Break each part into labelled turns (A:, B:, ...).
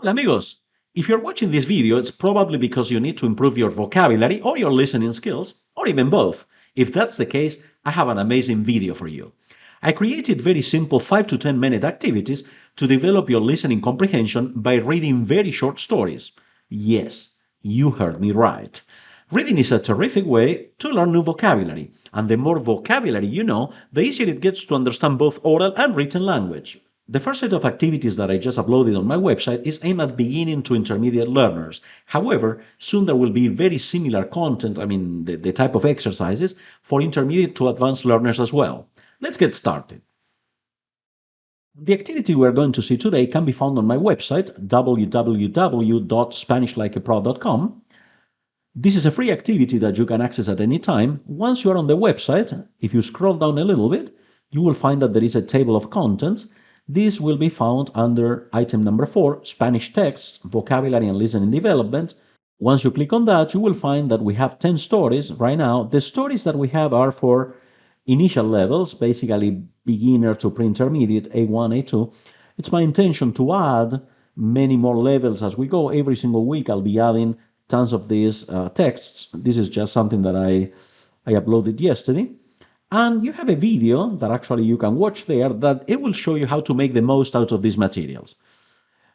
A: Hola amigos! If you're watching this video, it's probably because you need to improve your vocabulary or your listening skills, or even both. If that's the case, I have an amazing video for you. I created very simple 5 to 10 minute activities to develop your listening comprehension by reading very short stories. Yes, you heard me right. Reading is a terrific way to learn new vocabulary, and the more vocabulary you know, the easier it gets to understand both oral and written language. The first set of activities that I just uploaded on my website is aimed at beginning to intermediate learners. However, soon there will be very similar content, the type of exercises, for intermediate to advanced learners as well. Let's get started. The activity we're going to see today can be found on my website, www.spanishlikeapro.com. This is a free activity that you can access at any time. Once you are on the website, if you scroll down a little bit, you will find that there is a table of contents. This will be found under item number 4, Spanish Texts, Vocabulary and Listening Development. Once you click on that, you will find that we have 10 stories right now. The stories that we have are for initial levels, basically beginner to pre-intermediate, A1, A2. It's my intention to add many more levels as we go. Every single week I'll be adding tons of these texts. This is just something that I uploaded yesterday. And you have a video that actually you can watch there that it will show you how to make the most out of these materials.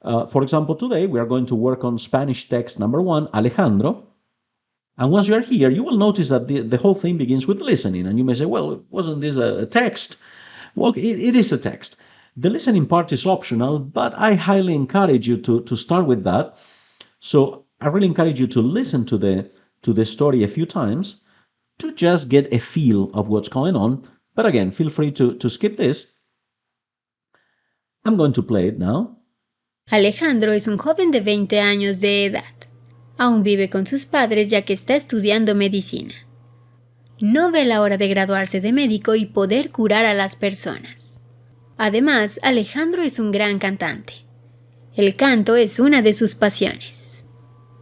A: For example, today we are going to work on Spanish text number 1, Alejandro. And once you are here, you will notice that the whole thing begins with listening. And you may say, well, wasn't this a text? Well, it is a text. The listening part is optional, but I highly encourage you to start with that. So I really encourage you to listen to the story a few times to just get a feel of what's going on. But again, feel free to skip this. I'm going to play it now.
B: Alejandro es un joven de 20 años de edad. Aún vive con sus padres ya que está estudiando medicina. No ve la hora de graduarse de médico y poder curar a las personas. Además, Alejandro es un gran cantante. El canto es una de sus pasiones.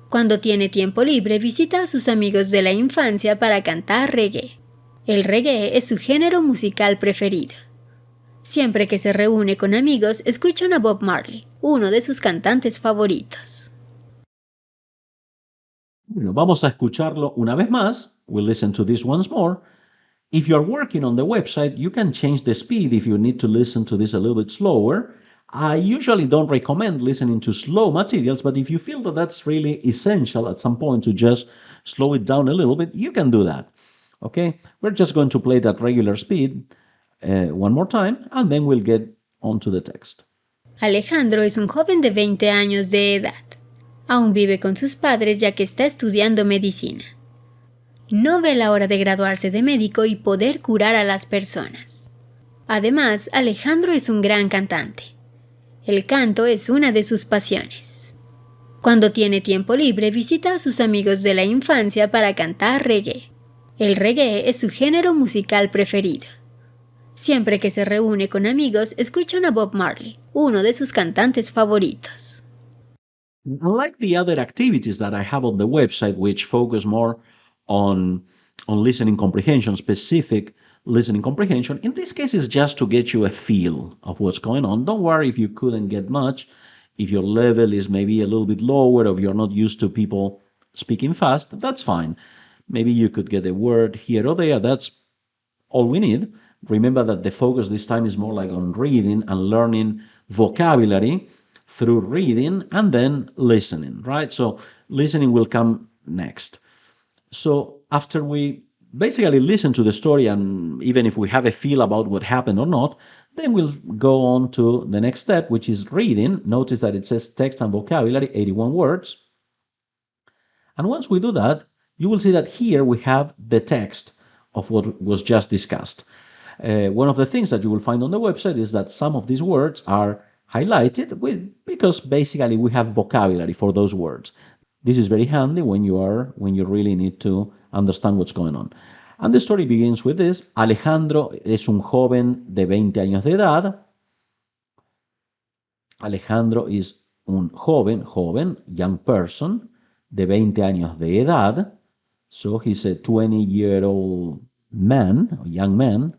B: Cuando tiene tiempo libre, visita a sus amigos de la infancia para cantar reggae. El reggae es su género musical preferido. Siempre que se reúne con amigos, escuchan a Bob Marley, uno de sus cantantes favoritos.
A: Bueno, vamos a escucharlo una vez más. We'll listen to this once more. If you're working on the website, you can change the speed if you need to listen to this a little bit slower. I usually don't recommend listening to slow materials, but if you feel that that's really essential at some point to just slow it down a little bit, you can do that. Okay? We're just going to play it at regular speed one more time, and then we'll get on to the text.
B: Alejandro es un joven de 20 años de edad. Aún vive con sus padres ya que está estudiando medicina. No ve la hora de graduarse de médico y poder curar a las personas. Además, Alejandro es un gran cantante. El canto es una de sus pasiones. Cuando tiene tiempo libre, visita a sus amigos de la infancia para cantar reggae. El reggae es su género musical preferido. Siempre que se reúne con amigos, escuchan a Bob Marley, uno de sus cantantes favoritos.
A: Unlike the other activities that I have on the website, which focus more on listening comprehension, specific listening comprehension, in this case it's just to get you a feel of what's going on. Don't worry if you couldn't get much, if your level is maybe a little bit lower, or if you're not used to people speaking fast, that's fine. Maybe you could get a word here or there, that's all we need. Remember that the focus this time is more like on reading and learning vocabulary through reading and then listening, right? So listening will come next. So after we basically listen to the story, and even if we have a feel about what happened or not, then we'll go on to the next step, which is reading. Notice that it says text and vocabulary, 81 words. And once we do that, you will see that here we have the text of what was just discussed. One of the things that you will find on the website is that some of these words are highlighted because basically we have vocabulary for those words. This is very handy when you really need to understand what's going on. And the story begins with this. Alejandro es un joven de 20 años de edad. Alejandro is un joven, young person, de 20 años de edad. So he's a 20-year-old man, a young man.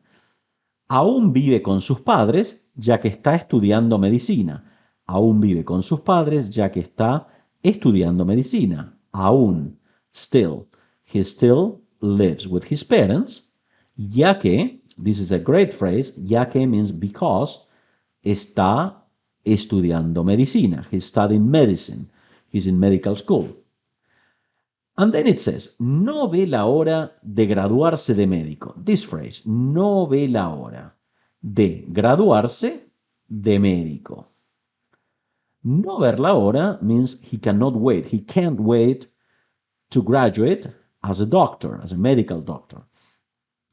A: Aún vive con sus padres, ya que está estudiando medicina. Aún vive con sus padres ya que está estudiando medicina. Aún, still. He still lives with his parents. Ya que, this is a great phrase, ya que means because, está estudiando medicina. He's studying medicine. He's in medical school. And then it says, no ve la hora de graduarse de médico. This phrase, no ve la hora de graduarse de médico. No ver la hora means he cannot wait. He can't wait to graduate as a doctor, as a medical doctor.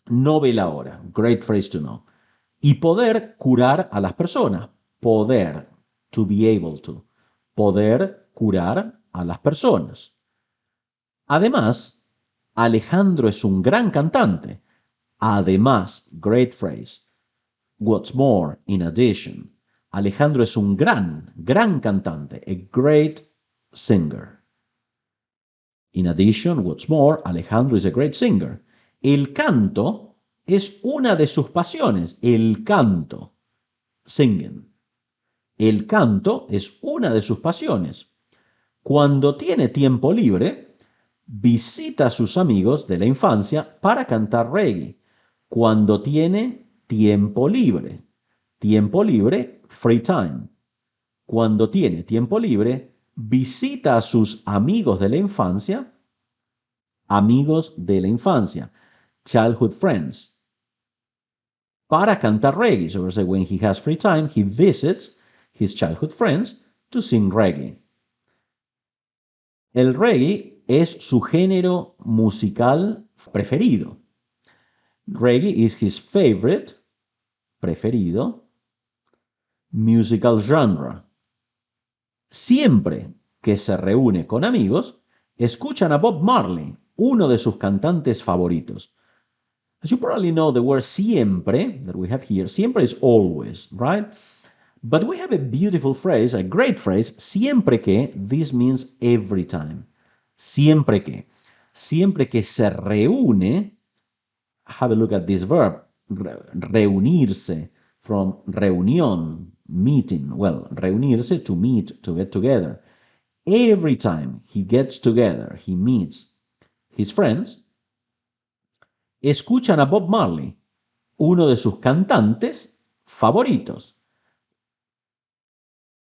A: No ve la hora. Great phrase to know. Y poder curar a las personas. Poder, to be able to. Poder curar a las personas. Además, Alejandro es un gran cantante. Además, great phrase. What's more, in addition. Alejandro es un gran cantante. A great singer. In addition, what's more, Alejandro is a great singer. El canto es una de sus pasiones. El canto. Singing. El canto es una de sus pasiones. Cuando tiene tiempo libre, visita a sus amigos de la infancia para cantar reggae. Cuando tiene tiempo libre. Tiempo libre, free time. Cuando tiene tiempo libre, visita a sus amigos de la infancia. Amigos de la infancia. Childhood friends. Para cantar reggae. So when he has free time, he visits his childhood friends to sing reggae. El reggae es su género musical preferido. Reggae is his favorite, preferido, musical genre. Siempre que se reúne con amigos, escuchan a Bob Marley, uno de sus cantantes favoritos. As you probably know, the word siempre that we have here, siempre is always, right? But we have a beautiful phrase, a great phrase, siempre que, this means every time. Siempre que. Siempre que se reúne, have a look at this verb, reunirse, from reunión, meeting. Well, reunirse, to meet, to get together. Every time he gets together, he meets his friends, escuchan a Bob Marley, uno de sus cantantes favoritos.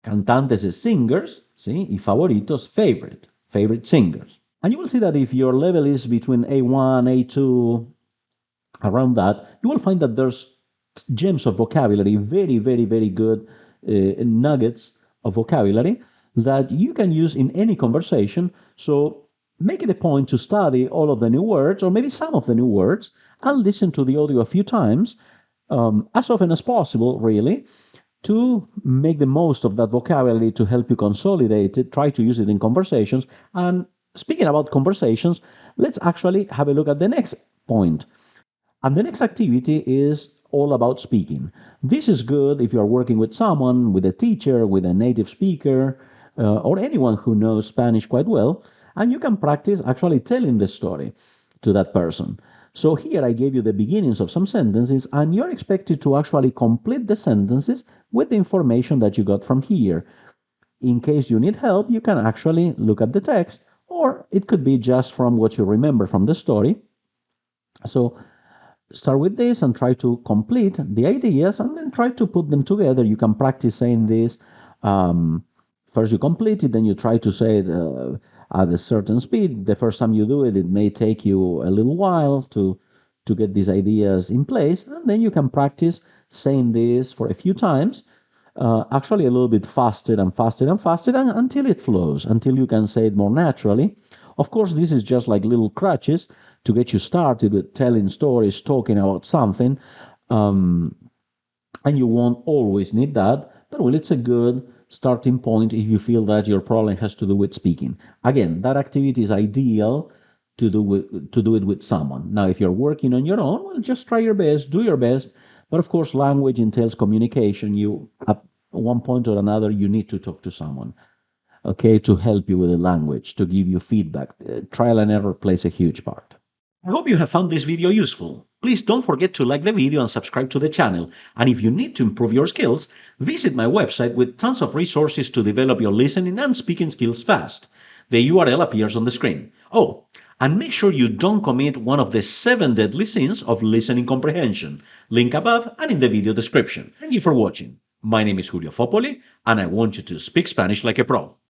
A: Cantantes is singers, ¿sí? Y favoritos, favorite singers. And you will see that if your level is between A1, A2, around that, you will find that there's gems of vocabulary, very, very, very good nuggets of vocabulary that you can use in any conversation. So make it a point to study all of the new words, or maybe some of the new words, and listen to the audio a few times, as often as possible, really, to make the most of that vocabulary to help you consolidate it, try to use it in conversations. And speaking about conversations, let's actually have a look at the next point. And the next activity is all about speaking. This is good if you are working with someone, with a teacher, with a native speaker, or anyone who knows Spanish quite well, and you can practice actually telling the story to that person. So here I gave you the beginnings of some sentences, and you're expected to actually complete the sentences with the information that you got from here. In case you need help, you can actually look at the text, or it could be just from what you remember from the story. So start with this and try to complete the ideas, and then try to put them together. You can practice saying this. First you complete it, then you try to say it at a certain speed. The first time you do it, it may take you a little while to get these ideas in place, and then you can practice saying this for a few times, actually a little bit faster and faster and faster, and until it flows, until you can say it more naturally. Of course, this is just like little crutches to get you started with telling stories, talking about something, and you won't always need that, but well, it's a good starting point if you feel that your problem has to do with speaking. Again, that activity is ideal to do it with someone. Now, if you're working on your own, well, just try your best, do your best. But of course, language entails communication. You, at one point or another, you need to talk to someone, okay, to help you with the language, to give you feedback. Trial and error plays a huge part. I hope you have found this video useful. Please don't forget to like the video and subscribe to the channel. And if you need to improve your skills, visit my website with tons of resources to develop your listening and speaking skills fast. The URL appears on the screen. Oh, and make sure you don't commit one of the 7 deadly sins of listening comprehension. Link above and in the video description. Thank you for watching. My name is Julio Fopoli, and I want you to speak Spanish like a pro.